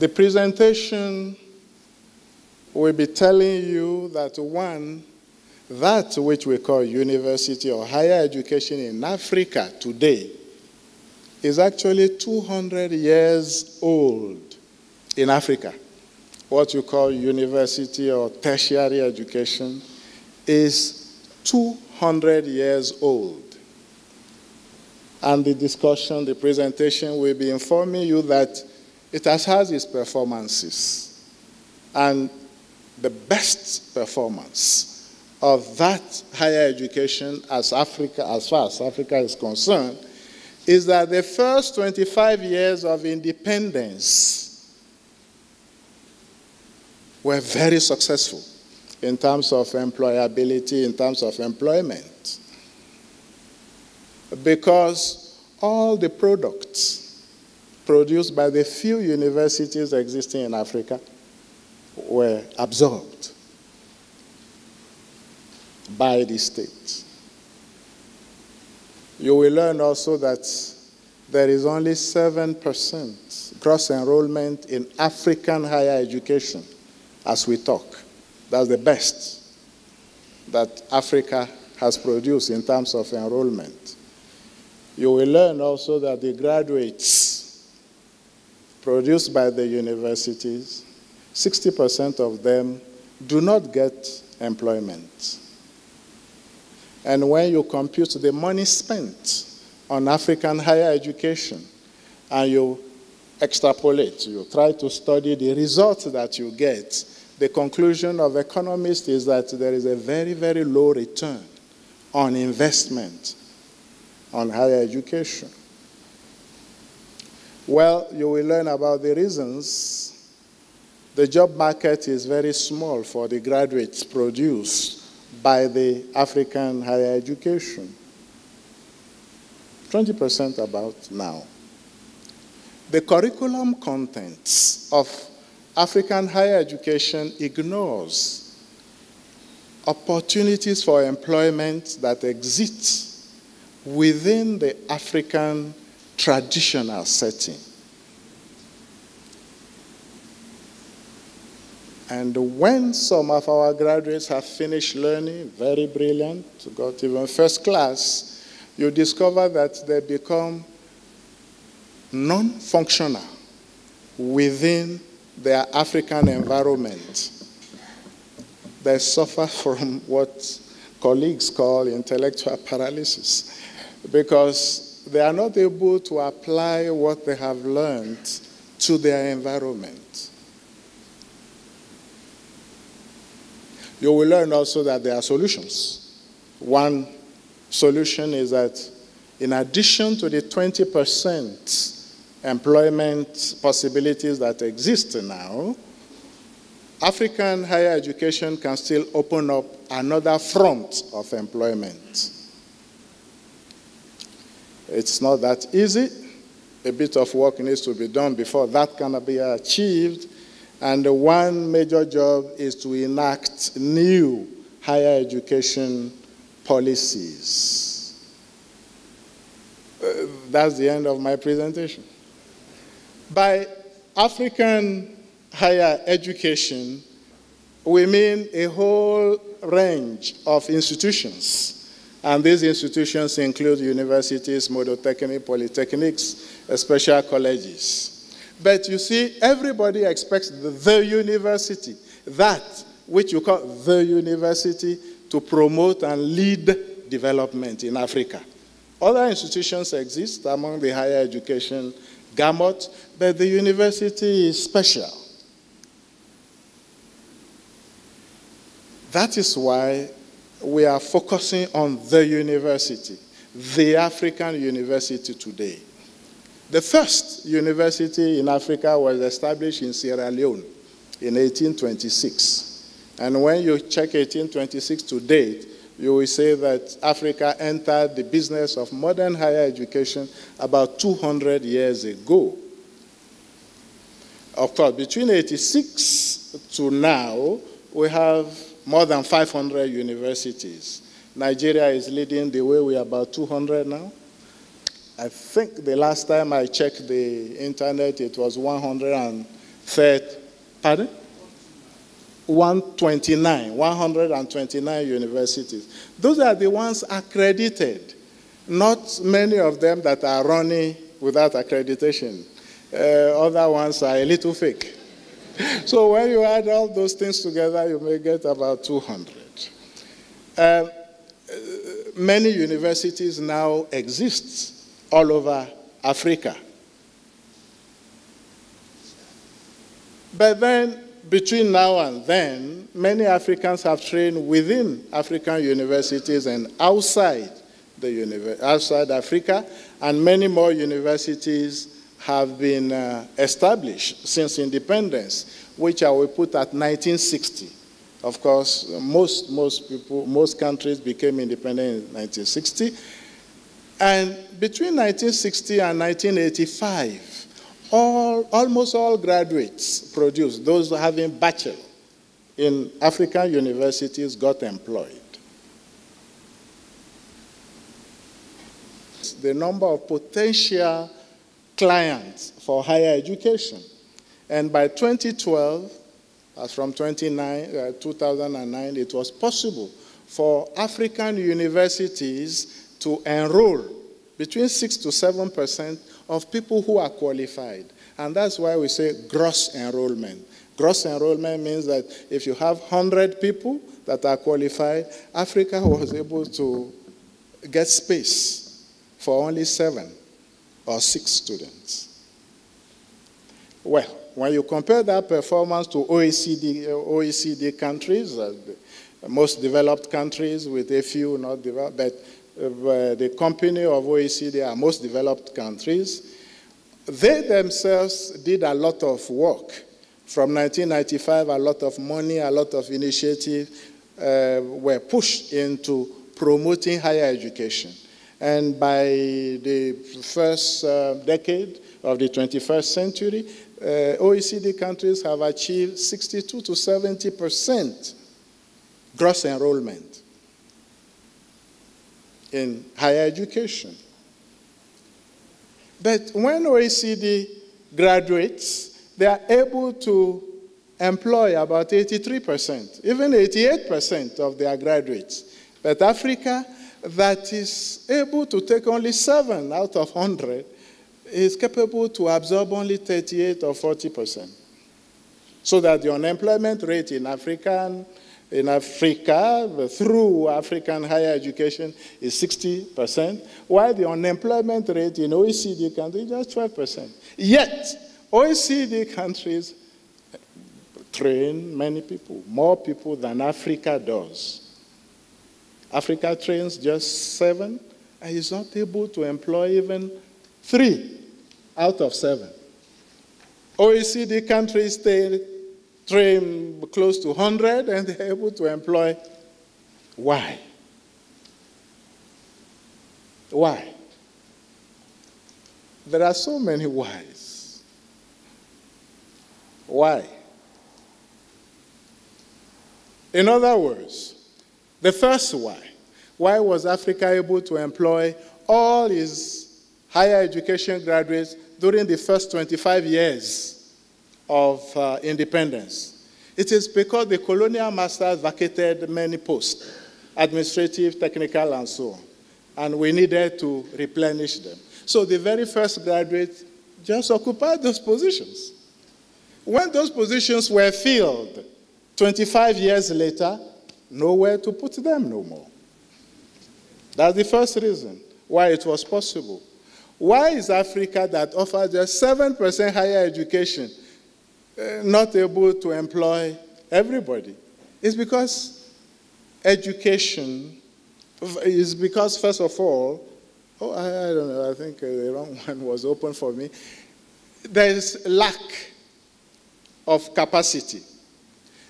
The presentation will be telling you that one, that which we call university or higher education in Africa today is actually 200 years old in Africa. What you call university or tertiary education is 200 years old. And the discussion, the presentation will be informing you that it has had its performances. And the best performance of that higher education as far as Africa is concerned, is that the first 25 years of independence were very successful in terms of employability, in terms of employment. Because all the products produced by the few universities existing in Africa were absorbed by the state. You will learn also that there is only 7% gross enrollment in African higher education as we talk. That's the best that Africa has produced in terms of enrollment. You will learn also that the graduates produced by the universities, 60% of them do not get employment. And when you compute the money spent on African higher education and you extrapolate, you try to study the results that you get, the conclusion of economists is that there is a very, very low return on investment on higher education. Well, you will learn about the reasons. The job market is very small for the graduates produced by the African higher education. 20% about now. The curriculum contents of African higher education ignores opportunities for employment that exist within the African traditional setting. And when some of our graduates have finished learning, very brilliant, got even first class, you discover that they become non-functional within their African environment. They suffer from what colleagues call intellectual paralysis because they are not able to apply what they have learned to their environment. You will learn also that there are solutions. One solution is that in addition to the 20% employment possibilities that exist now, African higher education can still open up another front of employment. It's not that easy. A bit of work needs to be done before that can be achieved. And the one major job is to enact new higher education policies. That's the end of my presentation. By African higher education, we mean a whole range of institutions. And these institutions include universities, monotechnic, polytechnics, special colleges. But you see, everybody expects the university, that which you call the university, to promote and lead development in Africa. Other institutions exist among the higher education gamut, but the university is special. That is why we are focusing on the university, the African university today. The first university in Africa was established in Sierra Leone in 1826. And when you check 1826 to date, you will say that Africa entered the business of modern higher education about 200 years ago. Of course, between 86 to now, we have more than 500 universities. Nigeria is leading the way. We are about 200 now. I think the last time I checked the internet, it was 130 Pardon? 129 universities. Those are the ones accredited, not many of them that are running without accreditation. Other ones are a little fake. So when you add all those things together, you may get about 200. Many universities now exist all over Africa. But then, between now and then, many Africans have trained within African universities and outside outside Africa, and many more universities have been established since independence, which I will put at 1960. Of course, most countries became independent in 1960. And between 1960 and 1985, almost all graduates produced, those having bachelor in African universities, got employed. The number of potential clients for higher education. And by 2012, as from 2009, it was possible for African universities to enroll between 6 to 7% of people who are qualified. And that's why we say gross enrollment. Gross enrollment means that if you have 100 people that are qualified, Africa was able to get space for only 7 or 6 students. Well, when you compare that performance to OECD countries, most developed countries with a few not developed, but the company of OECD are most developed countries, they themselves did a lot of work. From 1995, a lot of money, a lot of initiative were pushed into promoting higher education. And by the first decade of the 21st century, OECD countries have achieved 62 to 70% gross enrollment in higher education. But when OECD graduates, they are able to employ about 83%, even 88% of their graduates. But Africa, that is able to take only 7 out of 100, is capable to absorb only 38 or 40%. So that the unemployment rate in Africa through African higher education is 60%, while the unemployment rate in OECD countries is just 12%. Yet, OECD countries train many people, more people than Africa does. Africa trains just 7 and is not able to employ even 3 out of 7. OECD countries train close to 100 and they're able to employ. Why? Why? There are so many whys. Why? In other words, the first why was Africa able to employ all its higher education graduates during the first 25 years of independence? It is because the colonial masters vacated many posts, administrative, technical, and so on. And we needed to replenish them. So the very first graduates just occupied those positions. When those positions were filled, 25 years later, nowhere to put them no more. That's the first reason why it was possible. Why is Africa that offers just 7% higher education not able to employ everybody? It's because education is because, first of all, I don't know, I think the wrong one was open for me. There is lack of capacity.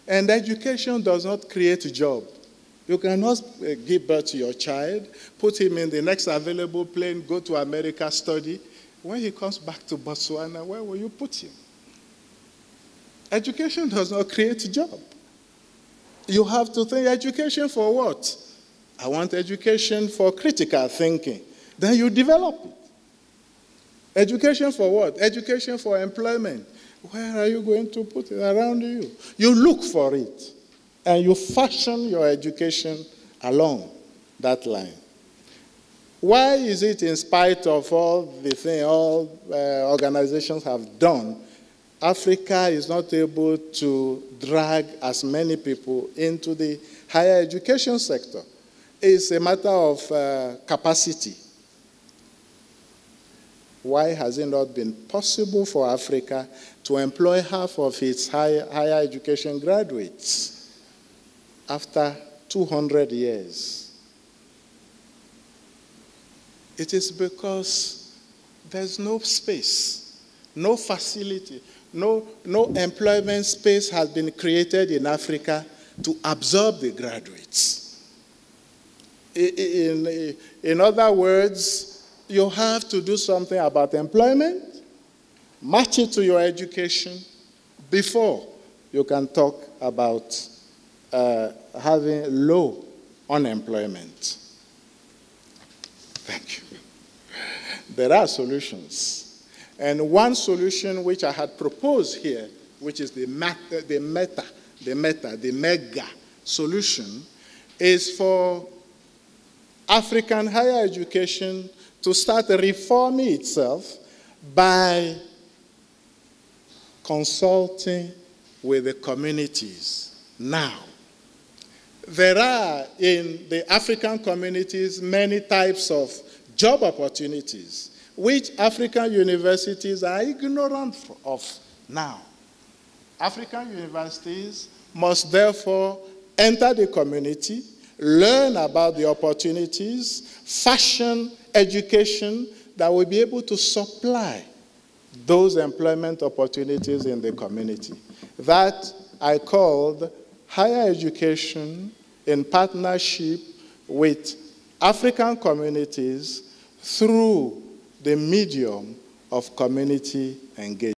And education does not create a job. You cannot give birth to your child, put him in the next available plane, go to America, study. When he comes back to Botswana, where will you put him? Education does not create a job. You have to think, education for what? I want education for critical thinking. Then you develop it. Education for what? Education for employment. Where are you going to put it? Around you. You look for it, and you fashion your education along that line. Why is it, in spite of all the things all organizations have done, Africa is not able to drag as many people into the higher education sector? It's a matter of capacity. Why has it not been possible for Africa to employ half of its higher education graduates after 200 years? It is because there's no space, no facility, no employment space has been created in Africa to absorb the graduates. In other words, you have to do something about employment, match it to your education before you can talk about having low unemployment. Thank you. There are solutions. And one solution which I had proposed here, which is the mega solution, is for African higher education to start reforming itself by consulting with the communities now. There are in the African communities many types of job opportunities which African universities are ignorant of now. African universities must therefore enter the community, learn about the opportunities, fashion education that will be able to supply those employment opportunities in the community. That I called higher education in partnership with African communities through the medium of community engagement.